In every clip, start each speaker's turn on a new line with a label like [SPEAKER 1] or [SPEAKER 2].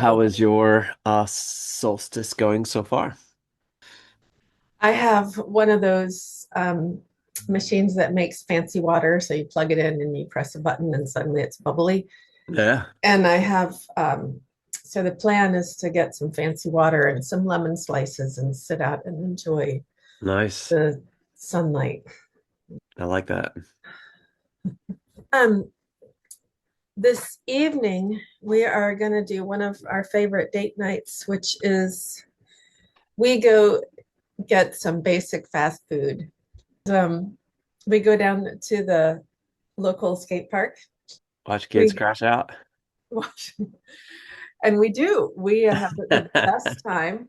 [SPEAKER 1] how is your solstice going so far?
[SPEAKER 2] I have one of those machines that makes fancy water. So you plug it in and you press a button and suddenly it's bubbly.
[SPEAKER 1] Yeah,
[SPEAKER 2] And so the plan is to get some fancy water and some lemon slices and sit out and enjoy
[SPEAKER 1] nice.
[SPEAKER 2] the sunlight.
[SPEAKER 1] I like that.
[SPEAKER 2] Um, this evening, we are going to do one of our favorite date nights, which is we go get some basic fast food. Um, we go down to the local skate park.
[SPEAKER 1] Watch kids
[SPEAKER 2] We
[SPEAKER 1] crash out.
[SPEAKER 2] watch, and we do. We have the best time.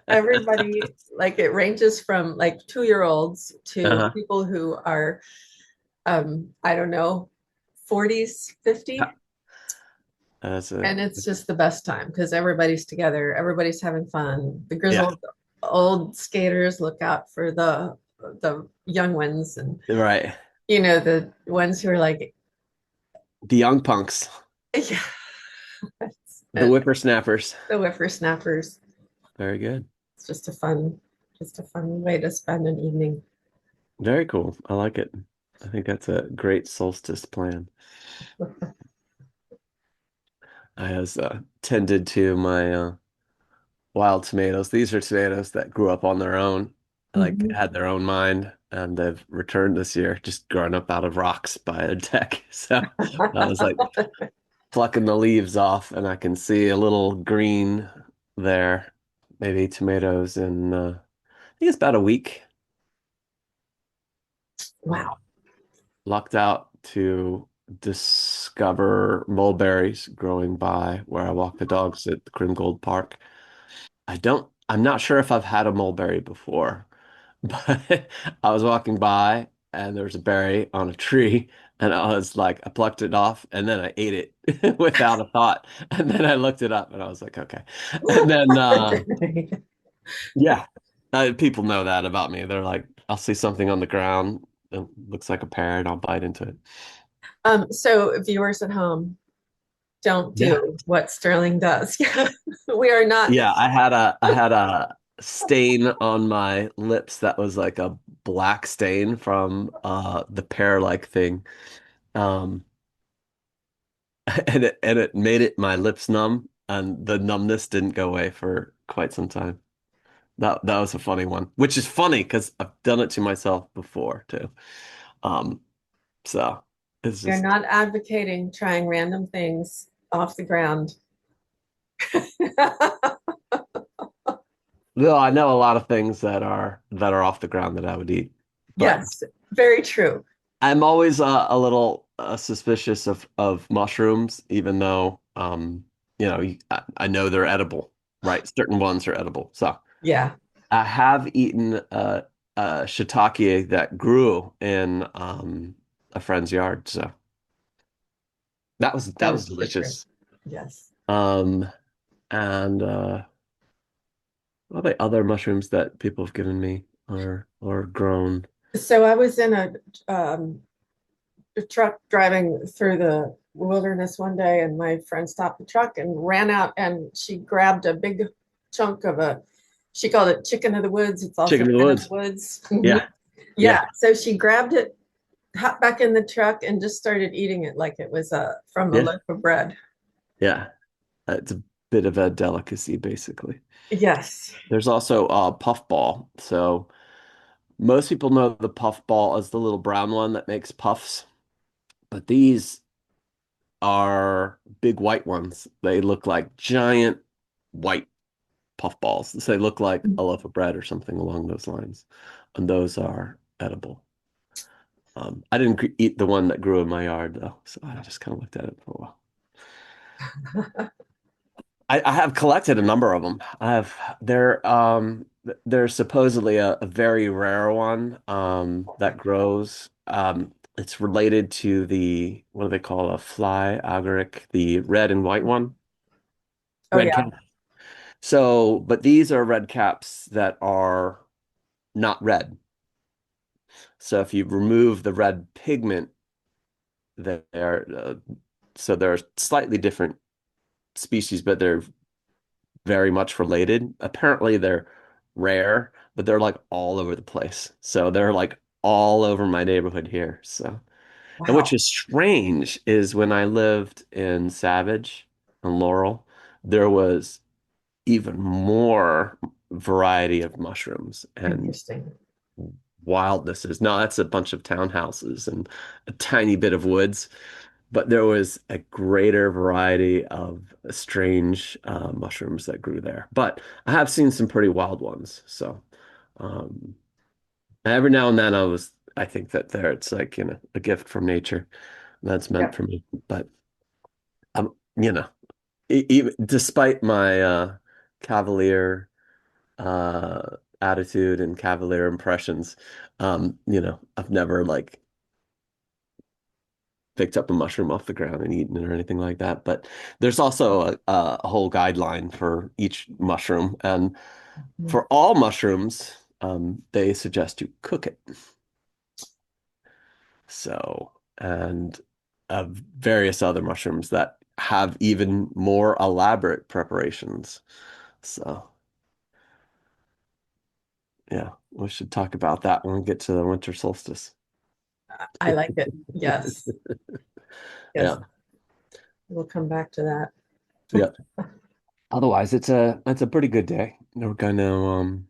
[SPEAKER 2] Everybody, like it ranges from like 2 year olds to
[SPEAKER 1] Uh-huh.
[SPEAKER 2] people who are, I don't know, 40s, 50.
[SPEAKER 1] That's a
[SPEAKER 2] And it's just the best time because everybody's together, everybody's having fun. The
[SPEAKER 1] yeah,
[SPEAKER 2] grizzled old skaters look out for the young ones and
[SPEAKER 1] right.
[SPEAKER 2] the ones who are like,
[SPEAKER 1] The young punks,
[SPEAKER 2] yeah,
[SPEAKER 1] the whippersnappers.
[SPEAKER 2] the whippersnappers.
[SPEAKER 1] Very good.
[SPEAKER 2] It's just a fun way to spend an evening.
[SPEAKER 1] Very cool. I like it. I think that's a great solstice plan. I was tended to my wild tomatoes. These are tomatoes that grew up on their own, like
[SPEAKER 2] Mhm.
[SPEAKER 1] had their own mind, and they've returned this year, just growing up out of rocks by a deck. So I was like plucking the leaves off, and I can see a little green there, maybe tomatoes in I think it's about a week.
[SPEAKER 2] Wow.
[SPEAKER 1] Lucked out to discover mulberries growing by where I walk the dogs at the Krimgold Park. I'm not sure if I've had a mulberry before, but I was walking by and there was a berry on a tree and I was like, I plucked it off and then I ate it without a thought. And then I looked it up and I was like, okay. And then, yeah, people know that about me. They're like, I'll see something on the ground. It looks like a pear and I'll bite into it.
[SPEAKER 2] So viewers at home, don't
[SPEAKER 1] Yeah.
[SPEAKER 2] do what Sterling does. We are not.
[SPEAKER 1] Yeah, I had a stain on my lips that was like a black stain from the pear-like thing. Um and it made it my lips numb and the numbness didn't go away for quite some time. That was a funny one, which is funny because I've done it to myself before too. Um so it's
[SPEAKER 2] You're
[SPEAKER 1] just
[SPEAKER 2] not advocating trying random things off the ground.
[SPEAKER 1] no, I know a lot of things that are off the ground that I would eat. But
[SPEAKER 2] Yes, very true.
[SPEAKER 1] I'm always a little suspicious of mushrooms, even though I know they're edible, right? Certain ones are edible. So
[SPEAKER 2] Yeah,
[SPEAKER 1] I have eaten shiitake that grew in a friend's yard, so that
[SPEAKER 2] that
[SPEAKER 1] was
[SPEAKER 2] is true.
[SPEAKER 1] delicious.
[SPEAKER 2] Yes.
[SPEAKER 1] Um, and what about other mushrooms that people have given me or grown?
[SPEAKER 2] So I was in a truck driving through the wilderness one day, and my friend stopped the truck and ran out, and she grabbed a big chunk of she called it chicken of the woods. It's also
[SPEAKER 1] Chicken in the
[SPEAKER 2] hen of the
[SPEAKER 1] woods.
[SPEAKER 2] woods.
[SPEAKER 1] Yeah,
[SPEAKER 2] Yeah.
[SPEAKER 1] yeah,
[SPEAKER 2] So she grabbed it, hopped back in the truck, and just started eating it like it was from a
[SPEAKER 1] yeah,
[SPEAKER 2] loaf of bread.
[SPEAKER 1] yeah. It's a bit of a delicacy, basically.
[SPEAKER 2] Yes.
[SPEAKER 1] There's also puffball. So most people know the puffball as the little brown one that makes puffs, but these are big white ones. They look like giant white puffballs. So they look like a loaf of bread or something along those lines. And those are edible. I didn't eat the one that grew in my yard though, so I just kind of looked at it for a while. I have collected a number of them. There's supposedly a very rare one that grows. It's related to the what do they call a fly agaric, the red and white one,
[SPEAKER 2] Oh
[SPEAKER 1] red
[SPEAKER 2] yeah.
[SPEAKER 1] cap. So, but these are red caps that are not red. So if you remove the red pigment, they're so they're slightly different species, but they're very much related. Apparently they're rare, but they're like all over the place. So they're like all over my neighborhood here. So, and which
[SPEAKER 2] Wow.
[SPEAKER 1] is strange is when I lived in Savage and Laurel, there was even more variety of mushrooms and
[SPEAKER 2] Interesting.
[SPEAKER 1] wildnesses. No, that's a bunch of townhouses and a tiny bit of woods, but there was a greater variety of strange mushrooms that grew there. But I have seen some pretty wild ones. So um, every now and then I think that it's like, a gift from nature that's meant
[SPEAKER 2] Yep.
[SPEAKER 1] for me. But you know, even despite my cavalier attitude and cavalier impressions, I've never like picked up a mushroom off the ground and eaten it or anything like that. But there's also a whole guideline for each mushroom. And
[SPEAKER 2] Mhm.
[SPEAKER 1] for all mushrooms, they suggest you cook it. So, and various other mushrooms that have even more elaborate preparations. So, yeah, we should talk about that when we get to the winter solstice.
[SPEAKER 2] I like it. Yes. Yes.
[SPEAKER 1] Yeah.
[SPEAKER 2] We'll come back to that.
[SPEAKER 1] Yeah. Otherwise, it's a pretty good day. We're going to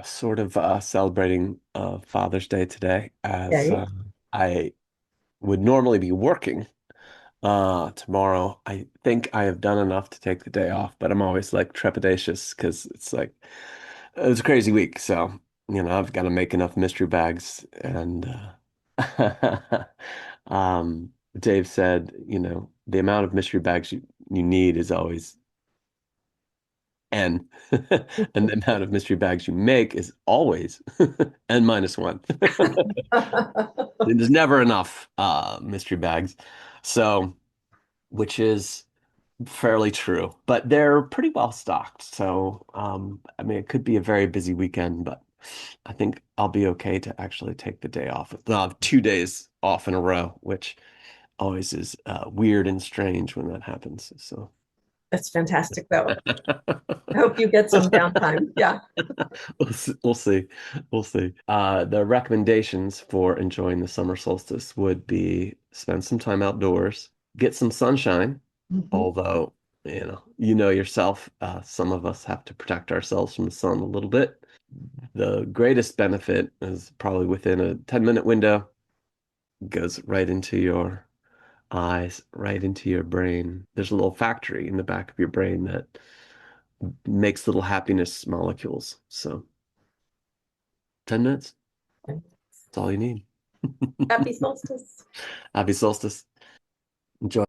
[SPEAKER 1] sort of celebrating Father's Day today, as
[SPEAKER 2] Okay.
[SPEAKER 1] I would normally be working tomorrow. I think I have done enough to take the day off, but I'm always like trepidatious because it's like it's a crazy week. So, I've got to make enough mystery bags and Dave said, the amount of mystery bags you need is always N. And the amount of mystery bags you make is always N minus one. There's never enough mystery bags. So, which is fairly true, but they're pretty well stocked. So, I mean, it could be a very busy weekend, but I think I'll be okay to actually take the day off. I'll have 2 days off in a row, which always is weird and strange when that happens. So,
[SPEAKER 2] That's fantastic, though. I hope you get some downtime. Yeah.
[SPEAKER 1] we'll see. We'll see. We'll see. The recommendations for enjoying the summer solstice would be spend some time outdoors, get some sunshine,
[SPEAKER 2] Mhm.
[SPEAKER 1] although, you know yourself, some of us have to protect ourselves from the sun a little bit. The greatest benefit is probably within a 10-minute window, goes right into your eyes, right into your brain. There's a little factory in the back of your brain that makes little happiness molecules. So 10 minutes, that's all you need.
[SPEAKER 2] Happy solstice.
[SPEAKER 1] Happy solstice. Enjoy.